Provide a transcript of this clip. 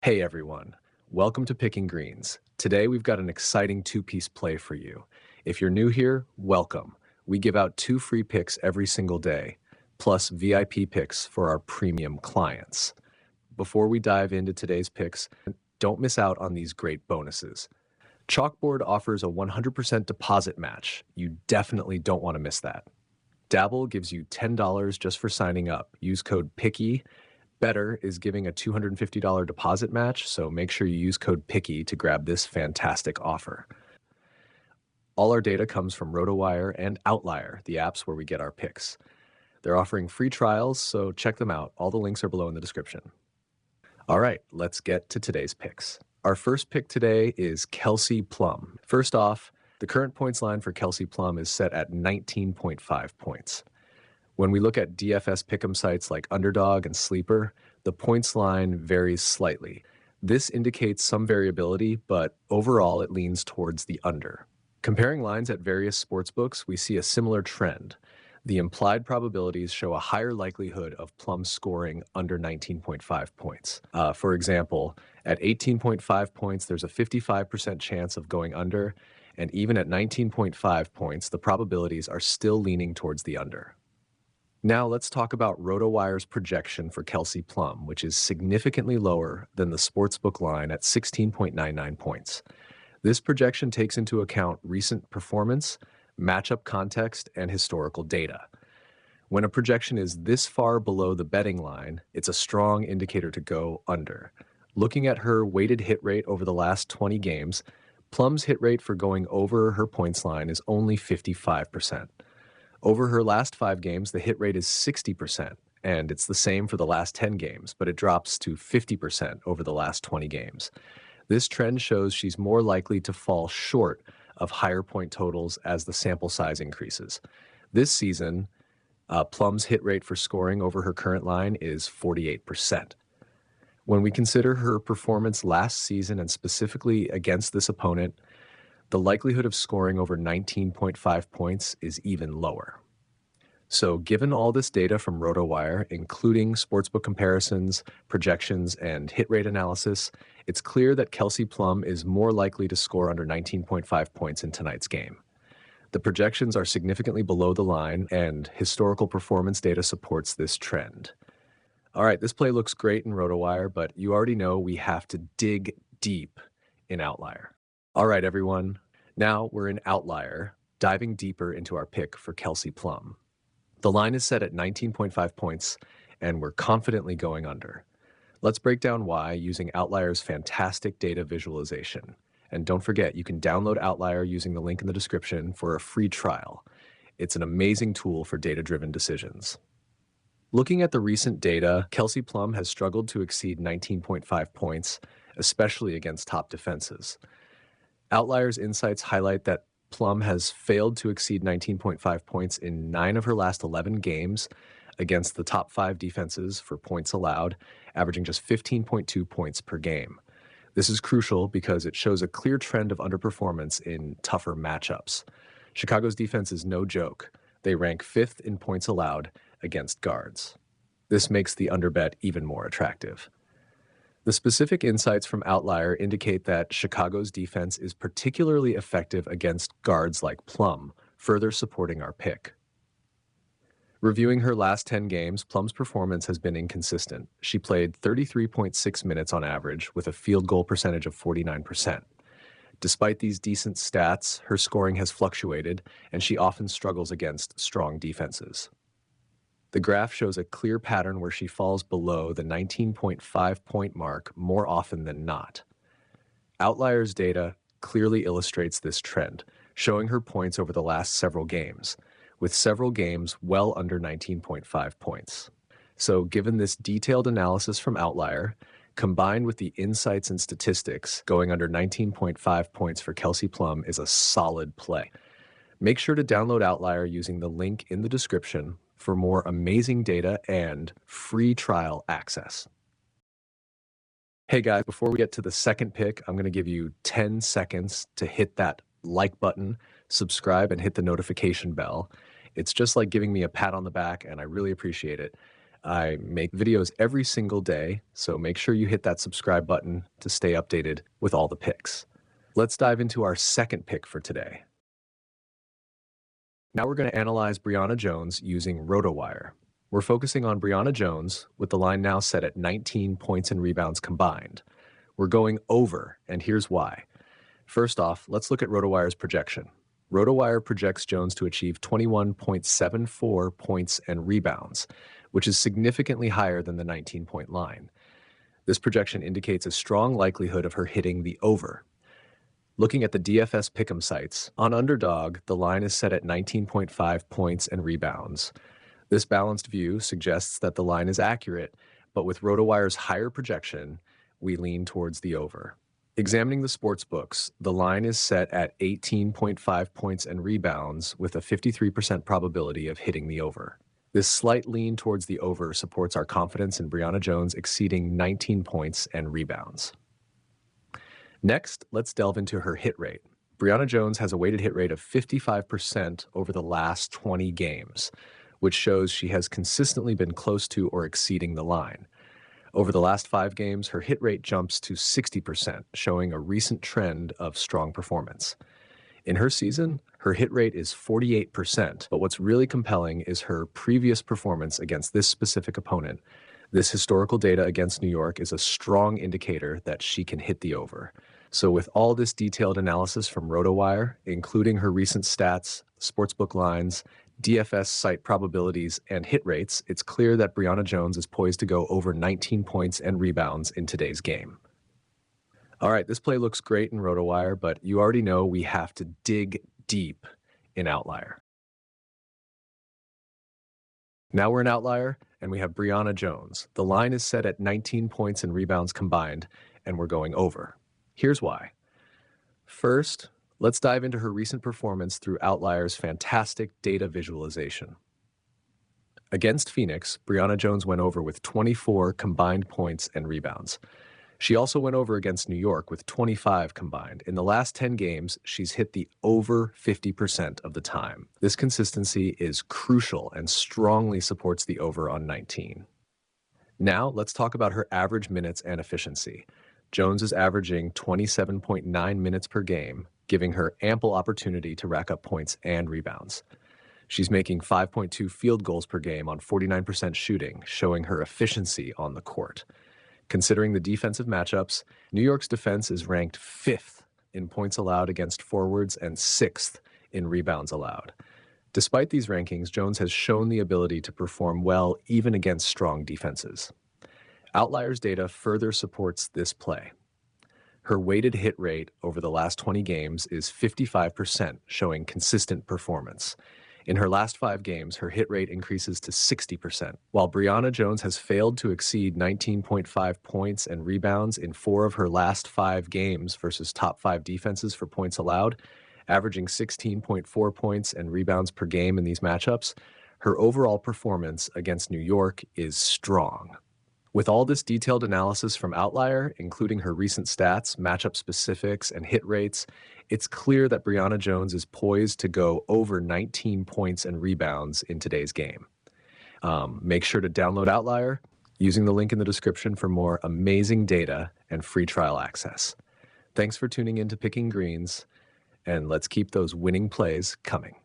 Hey everyone, welcome to Picking Greens. Today we've got an exciting two-piece play for you. If you're new here, welcome. We give out 2 free picks every single day, plus VIP picks for our premium clients. Before we dive into today's picks, don't miss out on these great bonuses. CHALKBOARD offers a 100% deposit match. You definitely don't want to miss that. DABBLE gives you $10 just for signing up. Use code PICKY. BETR is giving a $250 deposit match, so make sure you use code PICKY to grab this fantastic offer. All our data comes from RotoWire and Outlier, the apps where we get our picks. They're offering free trials, so check them out. All the links are below in the description. All right, let's get to today's picks. Our first pick today is Kelsey Plum. First off, the current points line for Kelsey Plum is set at 19.5 points. When we look at DFS pick'em sites like Underdog and Sleeper, the points line varies slightly. This indicates some variability, but overall it leans towards the under. Comparing lines at various sportsbooks, we see a similar trend. The implied probabilities show a higher likelihood of Plum scoring under 19.5 points. For example, at 18.5 points, there's a 55% chance of going under, and even at 19.5 points, the probabilities are still leaning towards the under. Now let's talk about RotoWire's projection for Kelsey Plum, which is significantly lower than the sportsbook line at 16.99 points. This projection takes into account recent performance, matchup context, and historical data. When a projection is this far below the betting line, it's a strong indicator to go under. Looking at her weighted hit rate over the last 20 games, Plum's hit rate for going over her points line is only 55%. Over her last 5 games, the hit rate is 60%, and it's the same for the last 10 games, but it drops to 50% over the last 20 games. This trend shows she's more likely to fall short of higher point totals as the sample size increases. This season, Plum's hit rate for scoring over her current line is 48%. When we consider her performance last season and specifically against this opponent, the likelihood of scoring over 19.5 points is even lower. So given all this data from RotoWire, including sportsbook comparisons, projections, and hit rate analysis, it's clear that Kelsey Plum is more likely to score under 19.5 points in tonight's game. The projections are significantly below the line, and historical performance data supports this trend. All right, this play looks great in RotoWire, but you already know we have to dig deep in Outlier. All right, everyone. Now we're in Outlier, diving deeper into our pick for Kelsey Plum. The line is set at 19.5 points, and we're confidently going under. Let's break down why using Outlier's fantastic data visualization. And don't forget, you can download Outlier using the link in the description for a free trial. It's an amazing tool for data-driven decisions. Looking at the recent data, Kelsey Plum has struggled to exceed 19.5 points, especially against top defenses. Outlier's insights highlight that Plum has failed to exceed 19.5 points in 9 of her last 11 games against the top 5 defenses for points allowed, averaging just 15.2 points per game. This is crucial because it shows a clear trend of underperformance in tougher matchups. Chicago's defense is no joke. They rank 5th in points allowed against guards. This makes the underbet even more attractive. The specific insights from Outlier indicate that Chicago's defense is particularly effective against guards like Plum, further supporting our pick. Reviewing her last 10 games, Plum's performance has been inconsistent. She played 33.6 minutes on average with a field goal percentage of 49%. Despite these decent stats, her scoring has fluctuated, and she often struggles against strong defenses. The graph shows a clear pattern where she falls below the 19.5 point mark more often than not. Outlier's data clearly illustrates this trend, showing her points over the last several games, with several games well under 19.5 points. So given this detailed analysis from Outlier, combined with the insights and statistics, going under 19.5 points for Kelsey Plum is a solid play. Make sure to download Outlier using the link in the description for more amazing data and free trial access. Hey guys, before we get to the second pick, I'm going to give you 10 seconds to hit that like button, subscribe, and hit the notification bell. It's just like giving me a pat on the back, and I really appreciate it. I make videos every single day, so make sure you hit that subscribe button to stay updated with all the picks. Let's dive into our second pick for today. Now we're going to analyze Briana Jones using RotoWire. We're focusing on Briana Jones with the line now set at 19 points and rebounds combined. We're going over, and here's why. First off, let's look at RotoWire's projection. RotoWire projects Jones to achieve 21.74 points and rebounds, which is significantly higher than the 19-point line. This projection indicates a strong likelihood of her hitting the over. Looking at the DFS pick'em sites, on Underdog, the line is set at 19.5 points and rebounds. This balanced view suggests that the line is accurate, but with RotoWire's higher projection, we lean towards the over. Examining the sports books, the line is set at 18.5 points and rebounds with a 53% probability of hitting the over. This slight lean towards the over supports our confidence in Briana Jones exceeding 19 points and rebounds. Next, let's delve into her hit rate. Briana Jones has a weighted hit rate of 55% over the last 20 games, which shows she has consistently been close to or exceeding the line. Over the last 5 games, her hit rate jumps to 60%, showing a recent trend of strong performance. In her season, her hit rate is 48%, but what's really compelling is her previous performance against this specific opponent. This historical data against New York is a strong indicator that she can hit the over. So with all this detailed analysis from RotoWire, including her recent stats, sportsbook lines, DFS site probabilities, and hit rates, it's clear that Briana Jones is poised to go over 19 points and rebounds in today's game. All right, this play looks great in RotoWire, but you already know we have to dig deep in Outlier. Now we're in Outlier, and we have Briana Jones. The line is set at 19 points and rebounds combined, and we're going over. Here's why. First, let's dive into her recent performance through Outlier's fantastic data visualization. Against Phoenix, Briana Jones went over with 24 combined points and rebounds. She also went over against New York with 25 combined. In the last 10 games, she's hit the over 50% of the time. This consistency is crucial and strongly supports the over on 19. Now, let's talk about her average minutes and efficiency. Jones is averaging 27.9 minutes per game, giving her ample opportunity to rack up points and rebounds. She's making 5.2 field goals per game on 49% shooting, showing her efficiency on the court. Considering the defensive matchups, New York's defense is ranked 5th in points allowed against forwards and 6th in rebounds allowed. Despite these rankings, Jones has shown the ability to perform well even against strong defenses. Outlier's data further supports this play. Her weighted hit rate over the last 20 games is 55%, showing consistent performance. In her last 5 games, her hit rate increases to 60%. While Briana Jones has failed to exceed 19.5 points and rebounds in 4 of her last 5 games versus top 5 defenses for points allowed, averaging 16.4 points and rebounds per game in these matchups, her overall performance against New York is strong. With all this detailed analysis from Outlier, including her recent stats, matchup specifics, and hit rates, it's clear that Briana Jones is poised to go over 19 points and rebounds in today's game. Make sure to download Outlier using the link in the description for more amazing data and free trial access. Thanks for tuning in to Picking Greens, and let's keep those winning plays coming.